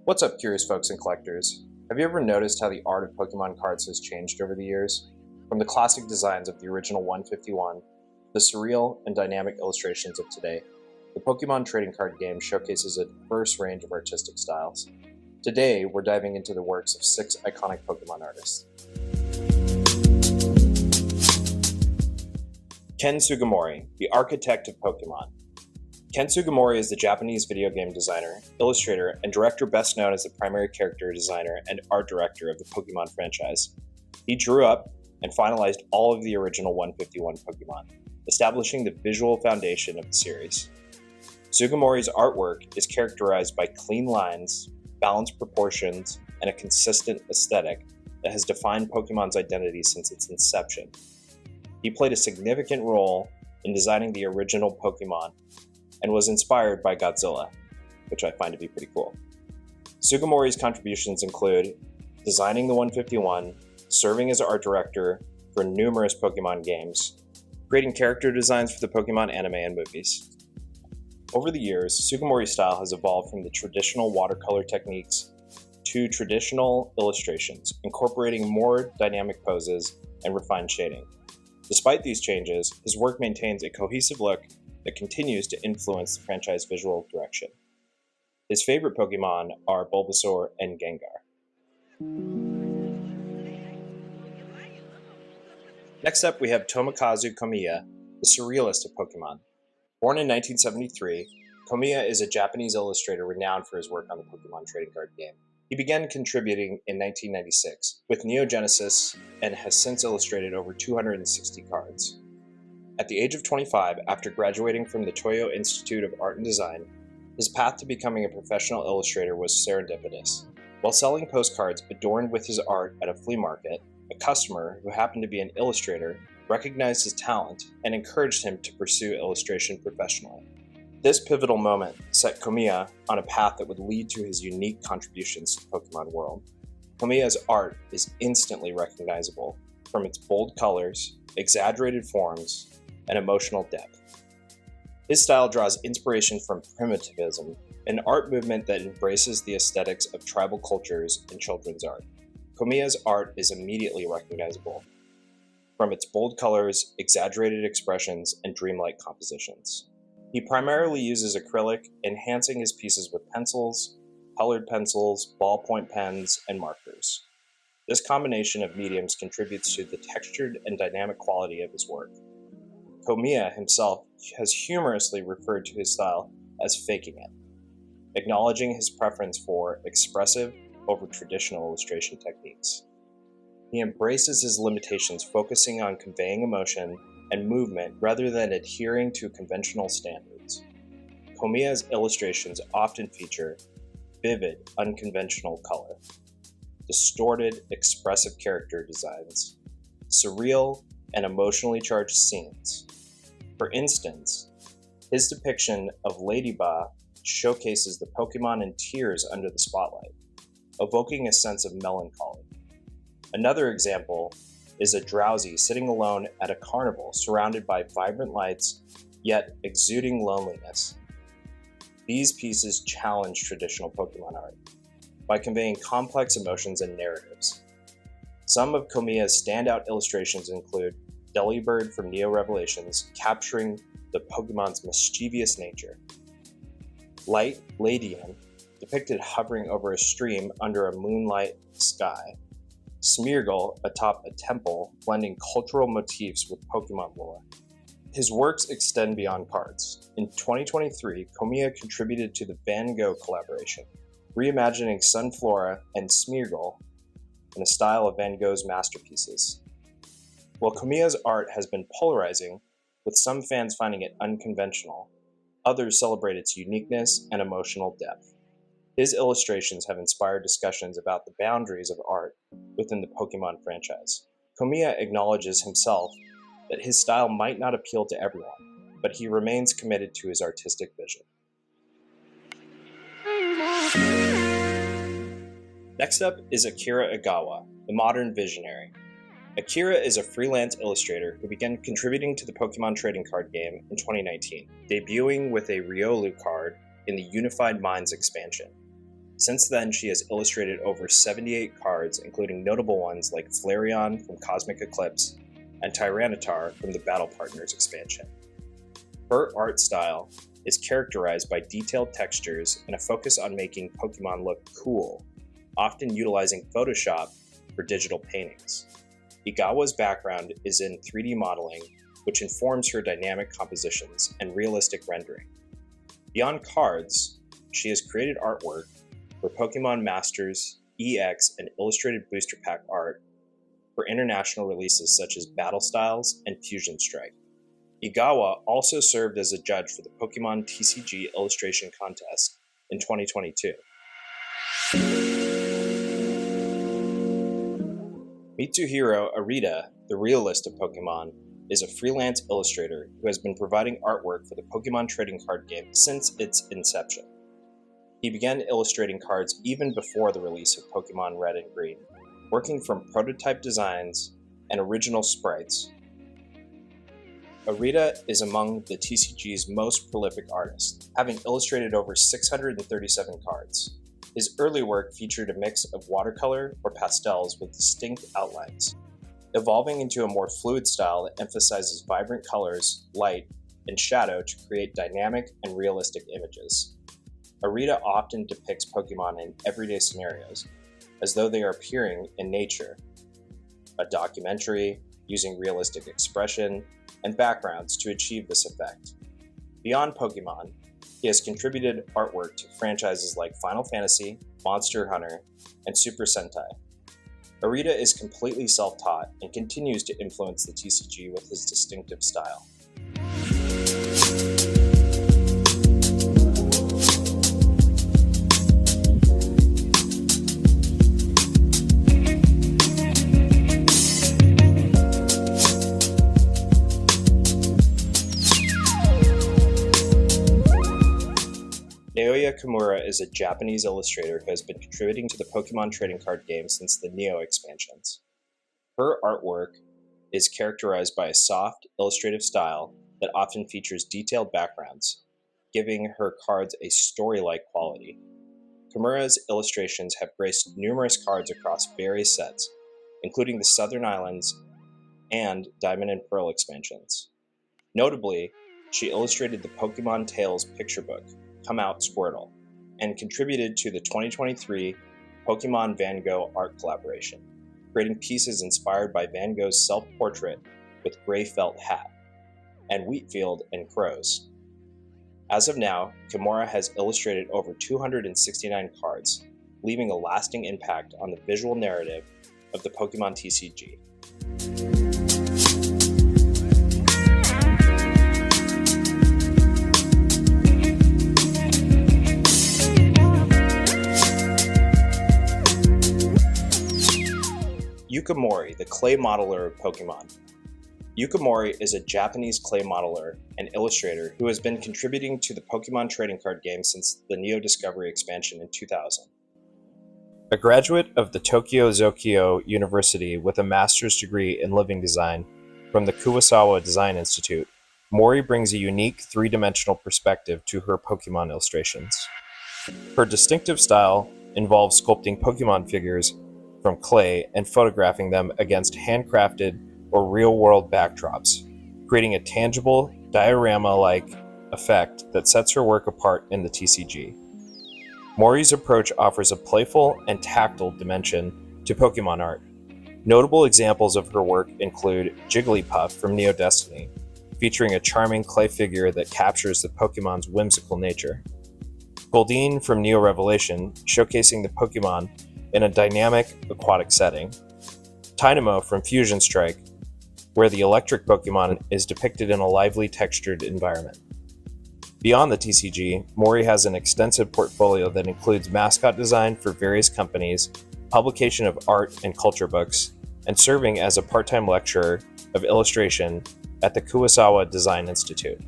What's up, curious folks and collectors? Have you ever noticed how the art of Pokemon cards has changed over the years? From the classic designs of the original 151, the surreal and dynamic illustrations of today, the Pokemon trading card game showcases a diverse range of artistic styles. Today, we're diving into the works of 6 iconic Pokemon artists. Ken Sugimori, the architect of Pokemon. Ken Sugimori is the Japanese video game designer, illustrator, and director best known as the primary character designer and art director of the Pokemon franchise. He drew up and finalized all of the original 151 Pokemon, establishing the visual foundation of the series. Sugimori's artwork is characterized by clean lines, balanced proportions, and a consistent aesthetic that has defined Pokemon's identity since its inception. He played a significant role in designing the original Pokemon and was inspired by Godzilla, which I find to be pretty cool. Sugimori's contributions include designing the 151, serving as art director for numerous Pokemon games, creating character designs for the Pokemon anime and movies. Over the years, Sugimori's style has evolved from the traditional watercolor techniques to traditional illustrations, incorporating more dynamic poses and refined shading. Despite these changes, his work maintains a cohesive look that continues to influence the franchise visual direction. His favorite Pokemon are Bulbasaur and Gengar. Next up, we have Tomokazu Komiya, the surrealist of Pokemon. Born in 1973, Komiya is a Japanese illustrator renowned for his work on the Pokemon trading card game. He began contributing in 1996 with Neo Genesis and has since illustrated over 260 cards. At the age of 25, after graduating from the Toyo Institute of Art and Design, his path to becoming a professional illustrator was serendipitous. While selling postcards adorned with his art at a flea market, a customer who happened to be an illustrator recognized his talent and encouraged him to pursue illustration professionally. This pivotal moment set Komiya on a path that would lead to his unique contributions to the Pokemon world. Komiya's art is instantly recognizable from its bold colors, exaggerated forms, and emotional depth. His style draws inspiration from primitivism, an art movement that embraces the aesthetics of tribal cultures in children's art. Komiya's art is immediately recognizable from its bold colors, exaggerated expressions, and dreamlike compositions. He primarily uses acrylic, enhancing his pieces with pencils, colored pencils, ballpoint pens, and markers. This combination of mediums contributes to the textured and dynamic quality of his work. Komiya himself has humorously referred to his style as faking it, acknowledging his preference for expressive over traditional illustration techniques. He embraces his limitations, focusing on conveying emotion and movement rather than adhering to conventional standards. Komiya's illustrations often feature vivid, unconventional color, distorted, expressive character designs, surreal, and emotionally charged scenes. For instance, his depiction of Ladybug showcases the Pokemon in tears under the spotlight, evoking a sense of melancholy. Another example is a Drowsy sitting alone at a carnival surrounded by vibrant lights, yet exuding loneliness. These pieces challenge traditional Pokemon art by conveying complex emotions and narratives. Some of Komiya's standout illustrations include Delibird from Neo Revelations, capturing the Pokemon's mischievous nature. Light Ladian, depicted hovering over a stream under a moonlight sky. Smeargle atop a temple, blending cultural motifs with Pokemon lore. His works extend beyond cards. In 2023, Komiya contributed to the Van Gogh collaboration, reimagining Sunflora and Smeargle in the style of Van Gogh's masterpieces. While Komiya's art has been polarizing, with some fans finding it unconventional, others celebrate its uniqueness and emotional depth. His illustrations have inspired discussions about the boundaries of art within the Pokemon franchise. Komiya acknowledges himself that his style might not appeal to everyone, but he remains committed to his artistic vision. Next up is AKIRA EGAWA, the modern visionary. AKIRA is a freelance illustrator who began contributing to the Pokémon trading card game in 2019, debuting with a Riolu card in the Unified Minds expansion. Since then, she has illustrated over 78 cards, including notable ones like Flareon from Cosmic Eclipse and Tyranitar from the Battle Partners expansion. Her art style is characterized by detailed textures and a focus on making Pokémon look cool, often utilizing Photoshop for digital paintings. Egawa's background is in 3D modeling, which informs her dynamic compositions and realistic rendering. Beyond cards, she has created artwork for Pokémon Masters, EX, and illustrated booster pack art for international releases such as Battle Styles and Fusion Strike. Egawa also served as a judge for the Pokémon TCG illustration contest in 2022. Mitsuhiro Arita, the realist of Pokémon, is a freelance illustrator who has been providing artwork for the Pokémon trading card game since its inception. He began illustrating cards even before the release of Pokémon Red and Green, working from prototype designs and original sprites. Arita is among the TCG's most prolific artists, having illustrated over 637 cards. His early work featured a mix of watercolor or pastels with distinct outlines, evolving into a more fluid style that emphasizes vibrant colors, light, and shadow to create dynamic and realistic images. Arita often depicts Pokémon in everyday scenarios, as though they are appearing in nature, a documentary, using realistic expression and backgrounds to achieve this effect. Beyond Pokémon, he has contributed artwork to franchises like Final Fantasy, Monster Hunter, and Super Sentai. Arita is completely self-taught and continues to influence the TCG with his distinctive style. Naoyo Kimura is a Japanese illustrator who has been contributing to the Pokémon trading card game since the Neo expansions. Her artwork is characterized by a soft, illustrative style that often features detailed backgrounds, giving her cards a story-like quality. Kimura's illustrations have graced numerous cards across various sets, including the Southern Islands and Diamond and Pearl expansions. Notably, she illustrated the Pokémon Tales picture book, Come Out Squirtle, and contributed to the 2023 Pokémon Van Gogh art collaboration, creating pieces inspired by Van Gogh's self-portrait with gray felt hat, and wheat field and crows. As of now, Kimura has illustrated over 269 cards, leaving a lasting impact on the visual narrative of the Pokémon TCG. Yuka Morii, the clay modeler of Pokémon. Yuka Morii is a Japanese clay modeler and illustrator who has been contributing to the Pokémon trading card game since the Neo Discovery expansion in 2000. A graduate of the Tokyo Zokyo University with a master's degree in living design from the Kuwasawa Design Institute, Morii brings a unique three-dimensional perspective to her Pokémon illustrations. Her distinctive style involves sculpting Pokémon figures from clay and photographing them against handcrafted or real-world backdrops, creating a tangible, diorama-like effect that sets her work apart in the TCG. Morii's approach offers a playful and tactile dimension to Pokémon art. Notable examples of her work include Jigglypuff from Neo Destiny, featuring a charming clay figure that captures the Pokémon's whimsical nature. Goldeen from Neo Revelation, showcasing the Pokémon in a dynamic aquatic setting. Tynamo from Fusion Strike, where the electric Pokémon is depicted in a lively textured environment. Beyond the TCG, Morii has an extensive portfolio that includes mascot design for various companies, publication of art and culture books, and serving as a part-time lecturer of illustration at the Kuwasawa Design Institute.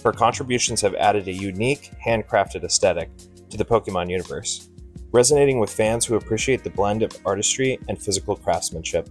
Her contributions have added a unique, handcrafted aesthetic to the Pokémon universe, resonating with fans who appreciate the blend of artistry and physical craftsmanship.